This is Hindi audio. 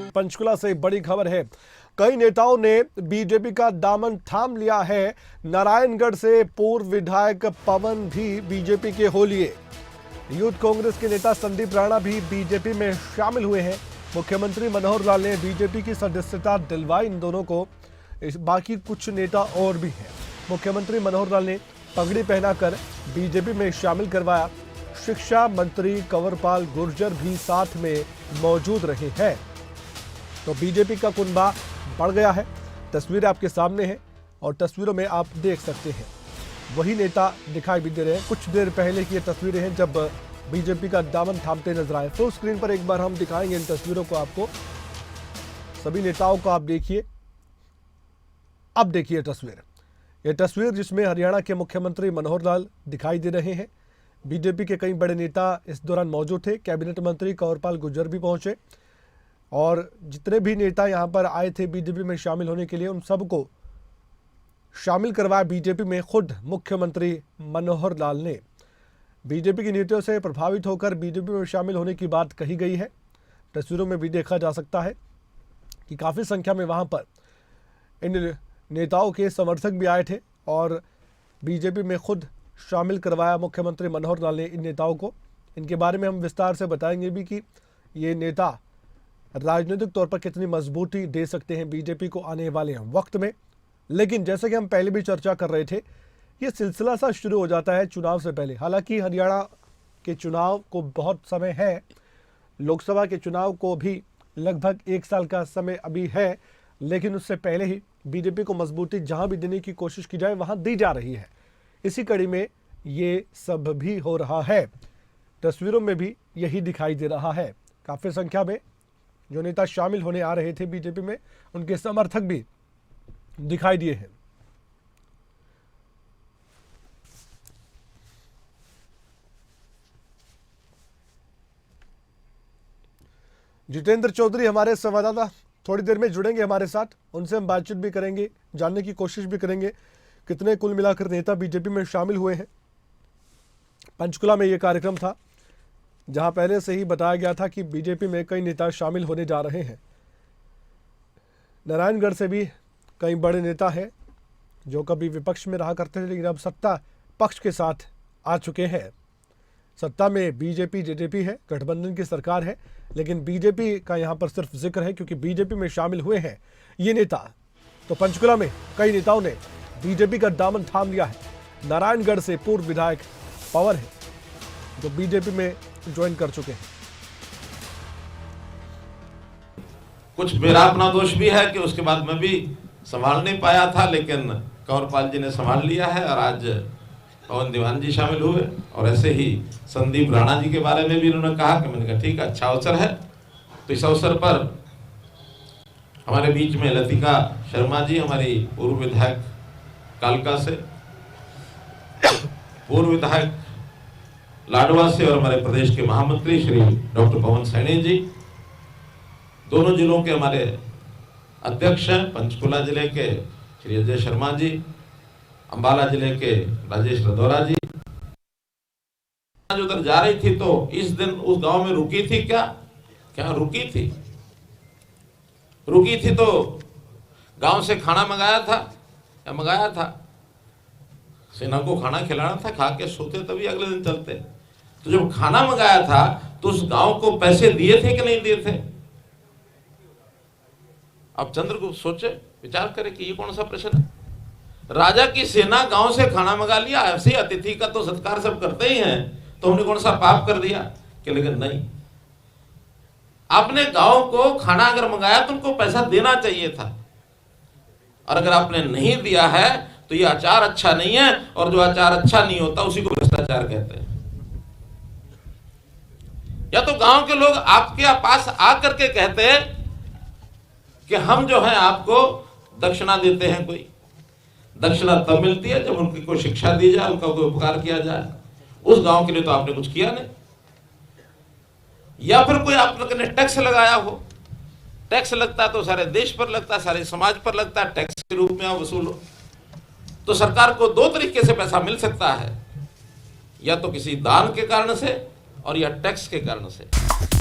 पंचकुला से बड़ी खबर है। कई नेताओं ने बीजेपी का दामन थाम लिया है। नारायणगढ़ से पूर्व विधायक पवन भी बीजेपी के हो लिए। यूथ कांग्रेस के नेता संदीप राणा भी बीजेपी में शामिल हुए हैं। मुख्यमंत्री मनोहर लाल ने बीजेपी की सदस्यता दिलवाई इन दोनों को। बाकी कुछ नेता और भी हैं। मुख्यमंत्री मनोहर लाल ने पगड़ी पहनाकर बीजेपी में शामिल करवाया। शिक्षा मंत्री कंवरपाल गुर्जर भी साथ में मौजूद रहे हैं। तो बीजेपी का कुनबा बढ़ गया है। तस्वीरें आपके सामने हैं और तस्वीरों में आप देख सकते हैं वही नेता दिखाई भी दे रहे हैं। कुछ देर पहले की ये तस्वीरें हैं जब बीजेपी का दामन थामते नजर आए। फुल स्क्रीन पर एक बार हम दिखाएंगे इन तस्वीरों को आपको। सभी नेताओं को आप देखिए। अब देखिए ये तस्वीर जिसमें हरियाणा के मुख्यमंत्री मनोहर लाल दिखाई दे रहे हैं। बीजेपी के कई बड़े नेता इस दौरान मौजूद थे। कैबिनेट मंत्री कंवरपाल गुर्जर भी पहुंचे और जितने भी नेता यहां पर आए थे बीजेपी में शामिल होने के लिए, उन सबको शामिल करवाया बीजेपी में खुद मुख्यमंत्री मनोहर लाल ने। बीजेपी की नीतियों से प्रभावित होकर बीजेपी में शामिल होने की बात कही गई है। तस्वीरों में भी देखा जा सकता है कि काफ़ी संख्या में वहां पर इन नेताओं के समर्थक भी आए थे और बीजेपी में खुद शामिल करवाया मुख्यमंत्री मनोहर लाल ने इन नेताओं को। इनके बारे में हम विस्तार से बताएंगे भी कि ये नेता राजनीतिक तौर पर कितनी मजबूती दे सकते हैं बीजेपी को आने वाले वक्त में। लेकिन जैसे कि हम पहले भी चर्चा कर रहे थे, ये सिलसिला सा शुरू हो जाता है चुनाव से पहले। हालांकि हरियाणा के चुनाव को बहुत समय है, लोकसभा के चुनाव को भी लगभग 1 साल का समय अभी है, लेकिन उससे पहले ही बीजेपी को मजबूती जहां भी देने की कोशिश की जाए वहां दी जा रही है। इसी कड़ी में ये सब भी हो रहा है। तस्वीरों में भी यही दिखाई दे रहा है। काफ़ी संख्या में जो नेता शामिल होने आ रहे थे बीजेपी में, उनके समर्थक भी दिखाई दिए हैं। जितेंद्र चौधरी हमारे संवाददाता थोड़ी देर में जुड़ेंगे हमारे साथ। उनसे हम बातचीत भी करेंगे, जानने की कोशिश भी करेंगे कितने कुल मिलाकर नेता बीजेपी में शामिल हुए हैं। पंचकुला में ये कार्यक्रम था जहां पहले से ही बताया गया था कि बीजेपी में कई नेता शामिल होने जा रहे हैं। नारायणगढ़ से भी कई बड़े नेता हैं जो कभी विपक्ष में रहा करते थे, लेकिन अब सत्ता पक्ष के साथ आ चुके हैं। सत्ता में बीजेपी जेजेपी है, गठबंधन की सरकार है, लेकिन बीजेपी का यहाँ पर सिर्फ जिक्र है क्योंकि बीजेपी में शामिल हुए हैं ये नेता। तो पंचकुला में कई नेताओं ने बीजेपी का दामन थाम लिया है। नारायणगढ़ से पूर्व विधायक पवन है जो बीजेपी में ज्वाइन कर चुके हैं। कुछ मेरा अपना दोष भी है कि उसके बाद मैं भी संभाल नहीं पाया था, लेकिन कंवरपाल जी ने संभाल लिया है और आज पवन दीवान जी शामिल हुए। और ऐसे ही संदीप राणा जी के बारे में भी उन्होंने कहा कि मैंने कहा ठीक है, अच्छा अवसर है। तो इस अवसर पर हमारे बीच में लतिका शर्मा जी, हमारी पूर्व विधायक कालका से, पूर्व विधायक लाडवा से, और हमारे प्रदेश के महामंत्री श्री डॉक्टर पवन सैनी जी, दोनों जिलों के हमारे अध्यक्ष हैं। पंचकुला जिले के श्री अजय शर्मा जी, अंबाला जिले के राजेश रदौरा जी। उधर जा रही थी तो इस दिन उस गांव में रुकी थी। क्या रुकी थी तो गांव से खाना मंगाया था। सेना को खाना खिलाना था, खा के सोते तभी अगले दिन चलते। तो जब खाना मंगाया था तो उस गांव को पैसे दिए थे कि नहीं दिए थे? अब चंद्रगुप्त सोचे, विचार करे कि ये कौन सा प्रश्न है। राजा की सेना गांव से खाना मंगा लिया, ऐसे अतिथि का तो सत्कार सब करते ही हैं, तो हमने कौन सा पाप कर दिया? कि लेकिन नहीं, आपने गांव को खाना अगर मंगाया तो उनको पैसा देना चाहिए था, और अगर आपने नहीं दिया है तो ये आचार अच्छा नहीं है, और जो आचार अच्छा नहीं होता उसी को भ्रष्टाचार कहते हैं। या तो गांव के लोग आपके पास आकर के कहते हैं कि हम जो है आपको दक्षिणा देते हैं। कोई दक्षिणा तब मिलती है जब उनकी कोई शिक्षा दी जाए, उनका कोई उपकार किया जाए। उस गांव के लिए तो आपने कुछ किया नहीं। या फिर कोई आपने टैक्स लगाया हो, टैक्स लगता है तो सारे देश पर लगता है, सारे समाज पर लगता है, टैक्स के रूप में आप वसूलो। तो सरकार को 2 तरीके से पैसा मिल सकता है, या तो किसी दान के कारण से, और यह टैक्स के कारण से।